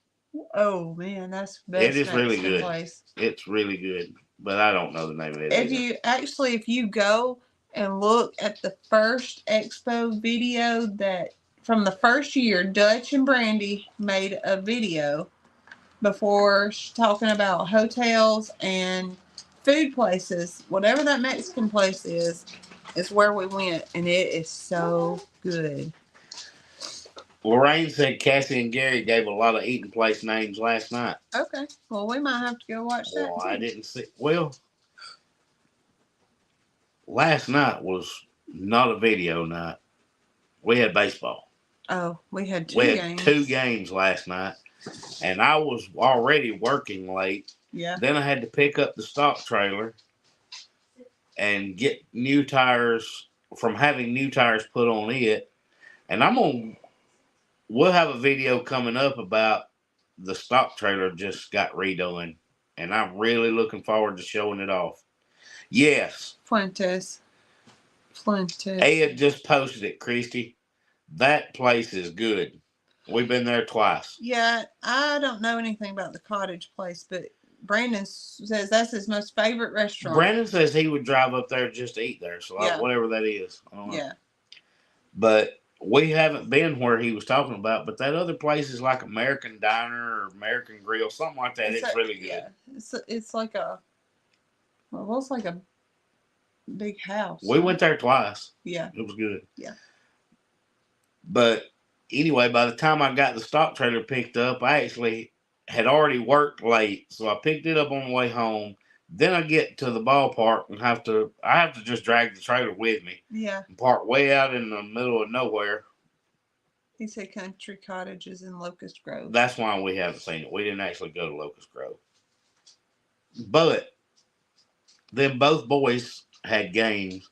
Oh man, that's the best. It is Mexican really good. Place. It's really good, but I don't know the name of it. If you go and look at the first Expo video that from the first year, Dutch and Brandy made a video before talking about hotels and food places. Whatever that Mexican place is where we went, and it is so good. Lorraine said Cassie and Gary gave a lot of eating place names last night. Okay. Well, we might have to go watch that. Well, I didn't see. Well, last night was not a video night. We had baseball. Oh, we had two games. 2 games last night. And I was already working late. Yeah. Then I had to pick up the stock trailer and get new tires from having new tires put on it. And we'll have a video coming up about the stock trailer just got redone. And I'm really looking forward to showing it off. Yes. Fuentes. Ed just posted it, Christy. That place is good. We've been there twice. Yeah, I don't know anything about the cottage place, but Brandon says that's his most favorite restaurant. Brandon says he would drive up there just to eat there. So yeah. Whatever that is. I don't know. Yeah. But we haven't been where he was talking about, but that other place is like American Diner or American Grill, something like that. It's really good. Yeah. It's like a big house. We went there twice. Yeah. It was good. Yeah. But anyway, by the time I got the stock trailer picked up, I actually had already worked late. So I picked it up on the way home. Then I get to the ballpark and I have to just drag the trailer with me. Yeah. And park way out in the middle of nowhere. He said Country Cottages in Locust Grove. That's why we haven't seen it. We didn't actually go to Locust Grove. But then both boys had games.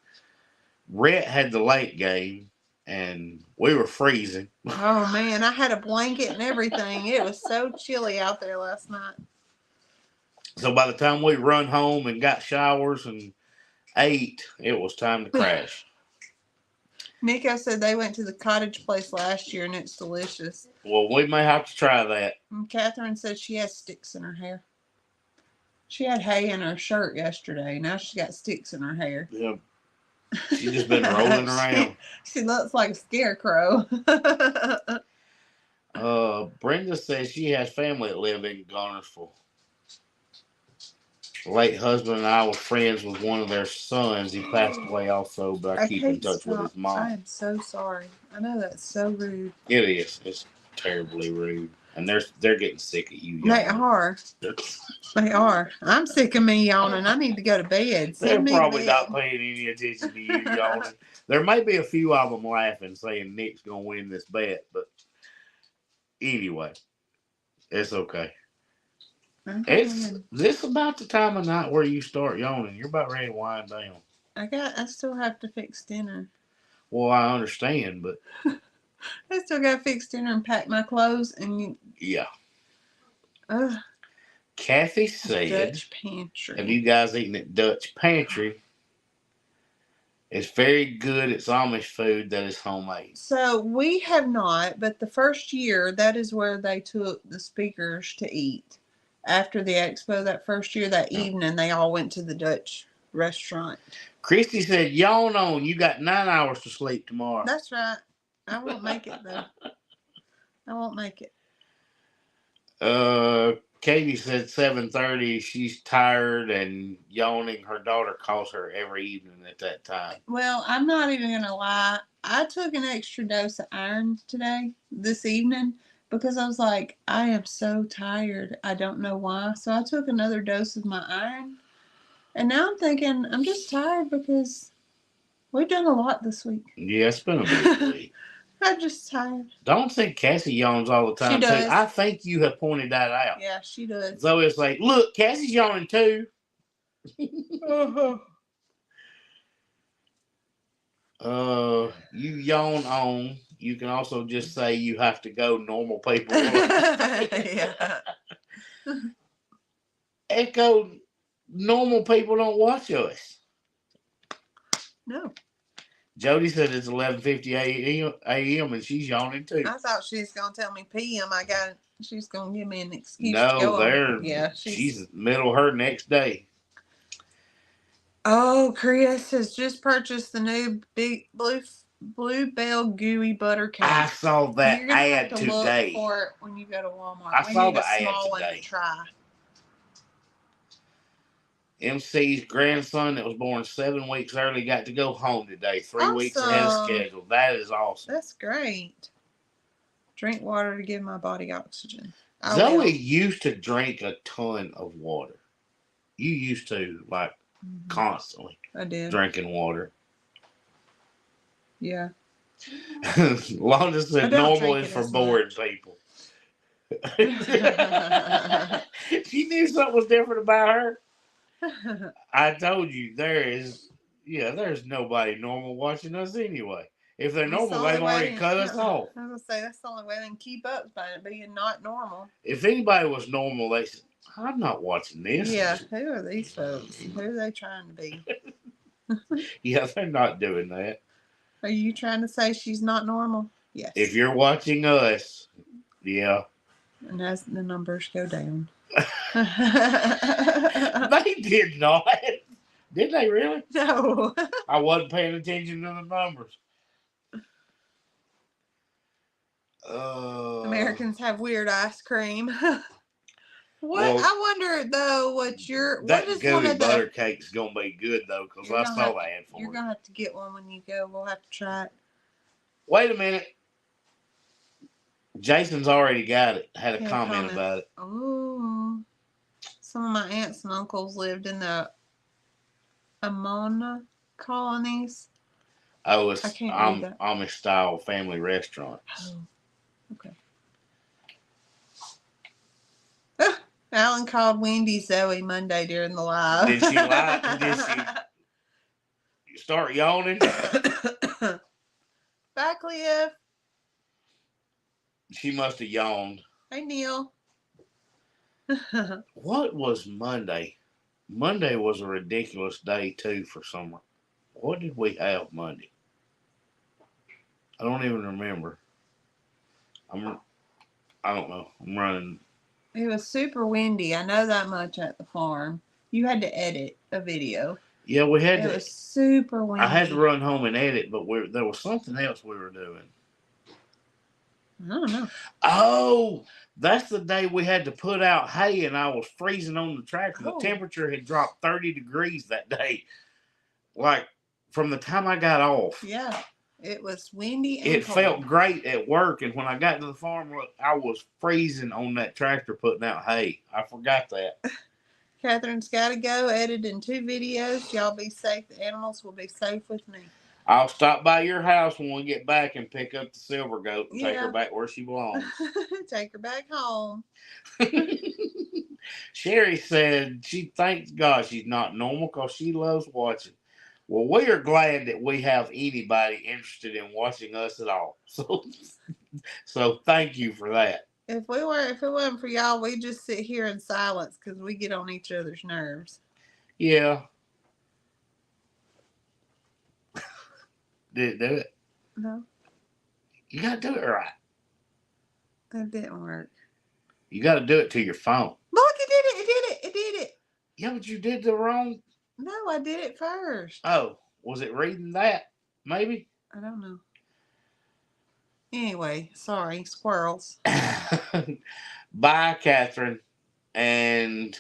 Rhett had the late game, and we were freezing. Oh, man. I had a blanket and everything. It was so chilly out there last night. So by the time we run home and got showers and ate, it was time to crash. Nico said they went to the cottage place last year, and it's delicious. Well, we may have to try that. And Catherine said she has sticks in her hair. She had hay in her shirt yesterday. Now she's got sticks in her hair. Yeah. She's just been rolling around. She looks like a scarecrow. Brenda says she has family that live in Garnersville. Late husband and I were friends with one of their sons. He passed away also, but I keep in touch with his mom. I am so sorry. I know that's so rude. It is. It's terribly rude. And they're getting sick of you yawning. They are. They are. I'm sick of me yawning. I need to go to bed. They're probably not paying any attention to you yawning. There may be a few of them laughing, saying Nick's going to win this bet, but anyway, it's okay. It's this about the time of night where you start yawning. You're about ready to wind down. I still have to fix dinner. Well, I understand, but I still got to fix dinner and pack my clothes and yeah. Kathy said, Dutch pantry. have you guys eaten at Dutch Pantry? It's very good. It's Amish food that is homemade. So we have not, but the first year, that is where they took the speakers to eat. After the expo that first year, that evening, they all went to the Dutch restaurant. Christy said, yawn on. You got 9 hours to sleep tomorrow. That's right. I won't make it, though. I won't make it. Katie said 7:30. She's tired and yawning. Her daughter calls her every evening at that time. Well, I'm not even going to lie. I took an extra dose of iron this evening, because I was like, I am so tired. I don't know why. So I took another dose of my iron. And now I'm thinking, I'm just tired because we've done a lot this week. Yeah, it's been a big week. I'm just tired. Don't think Cassie yawns all the time. She does. Too. I think you have pointed that out. Yeah, she does. So it's like, look, Cassie's yawning too. You yawn on. You can also just say you have to go. Normal people. Yeah. Echo. Normal people don't watch us. No. Jody said it's 11:50 a.m. and she's yawning too. I thought she was gonna tell me p.m. She's gonna give me an excuse. No, to go there. Yeah, she's middle of her next day. Oh, Chris has just purchased the new big Bluebell gooey butter cake. I saw that You're gonna ad have to today. Look for it when you go to Walmart. I saw the ad small today. One to try. MC's grandson that was born 7 weeks early got to go home today, 3 weeks ahead of schedule. That is awesome. That's great. Drink water to give my body oxygen. Zoe used to drink a ton of water. You used to, constantly. I did. Drinking water. Yeah. Londa said normal is for bored people. She knew something was different about her. I told you there's nobody normal watching us anyway. If they're normal, they've already cut us off. I was gonna say that's the only way they can keep up by it being not normal. If anybody was normal, they said, I'm not watching this. Yeah, who are these folks? Who are they trying to be? Yeah, they're not doing that. Are you trying to say she's not normal? Yes. If you're watching us, yeah. And as the numbers go down. They did not. Did they really? No. I wasn't paying attention to the numbers. Americans have weird ice cream. I wonder though what is gooey butter cake's gonna be good though, because I saw the ad for it. You're gonna have to get one when you go. We'll have to try it. Wait a minute. Jason's already got it. Had a comment about it. Oh, some of my aunts and uncles lived in the Amona colonies. Oh, it's Amish style family restaurants. Oh, okay. Alan called Wendy Zoe Monday during the live. Did she lie? Did she start yawning? Bye, Cliff. She must have yawned. Hey, Neil. What was Monday? Monday was a ridiculous day, too, for summer. What did we have Monday? I don't even remember. I don't know. I'm running. It was super windy. I know that much at the farm. You had to edit a video. Yeah, we had It to. was super windy. I had to run home and edit, but there was something else we were doing. I don't know. Oh, that's the day we had to put out hay, and I was freezing on the tractor. The temperature had dropped 30 degrees that day. Like, from the time I got off. Yeah. It was windy and it cold. felt great at work, and when I got to the farm, I was freezing on that tractor putting out hay. I forgot that. Catherine's got to go editing 2 videos. Y'all be safe. The animals will be safe with me. I'll stop by your house when we get back and pick up the silver goat and take her back where she belongs. Take her back home. Sherry said she thanks God she's not normal because she loves watching. Well, we are glad that we have anybody interested in watching us at all. So thank you for that. If it wasn't for y'all, we just sit here in silence because we get on each other's nerves. Yeah. Did it do it? No. You gotta do it right. That didn't work. You gotta do it to your phone. Look, it did it. It did it. It did it. Yeah, but you did the wrong. No, I did it first. Oh, was it reading that? Maybe? I don't know. Anyway, sorry, squirrels. Bye, Catherine. And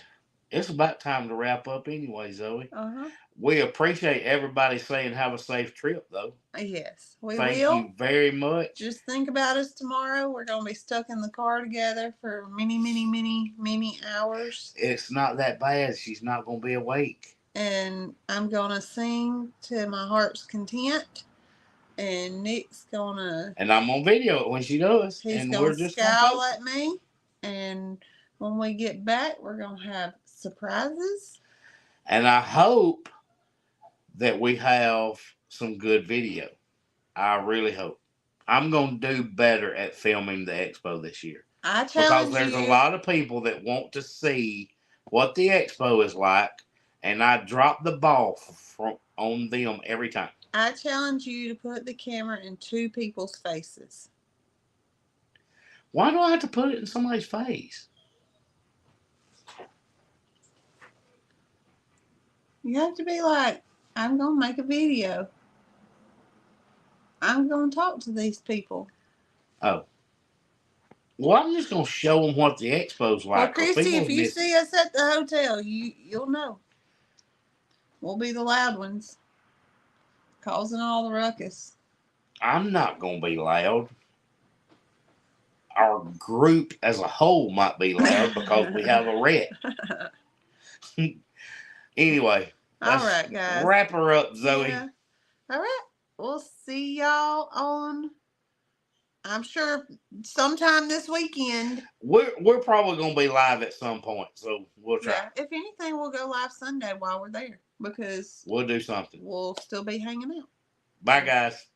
it's about time to wrap up anyway, Zoe. Uh-huh. We appreciate everybody saying have a safe trip, though. Yes, we Thank will. you very much. Just think about us tomorrow. We're going to be stuck in the car together for many hours. It's not that bad. She's not going to be awake. And I'm going to sing to my heart's content. And Nick's going to... And I'm on video it when she does. He's and going to scowl at me. And when we get back, we're going to have surprises. And I hope that we have some good video. I really hope. I'm going to do better at filming the expo this year. I challenge because there's a lot of people that want to see what the expo is like, and I drop the ball on them every time. I challenge you to put the camera in 2 people's faces. Why do I have to put it in somebody's face? You have to be like, I'm going to make a video. I'm going to talk to these people. Oh. Well, I'm just going to show them what the expo's like. Well, Christy, if you see us at the hotel, you'll know. We'll be the loud ones. Causing all the ruckus. I'm not going to be loud. Our group as a whole might be loud because we have a Rhett. Anyway. All right, guys. Wrap her up, Zoe. Yeah. All right. We'll see y'all on, I'm sure, sometime this weekend. We're probably going to be live at some point, so we'll try. Yeah. If anything, we'll go live Sunday while we're there because we'll do something. We'll still be hanging out. Bye, guys.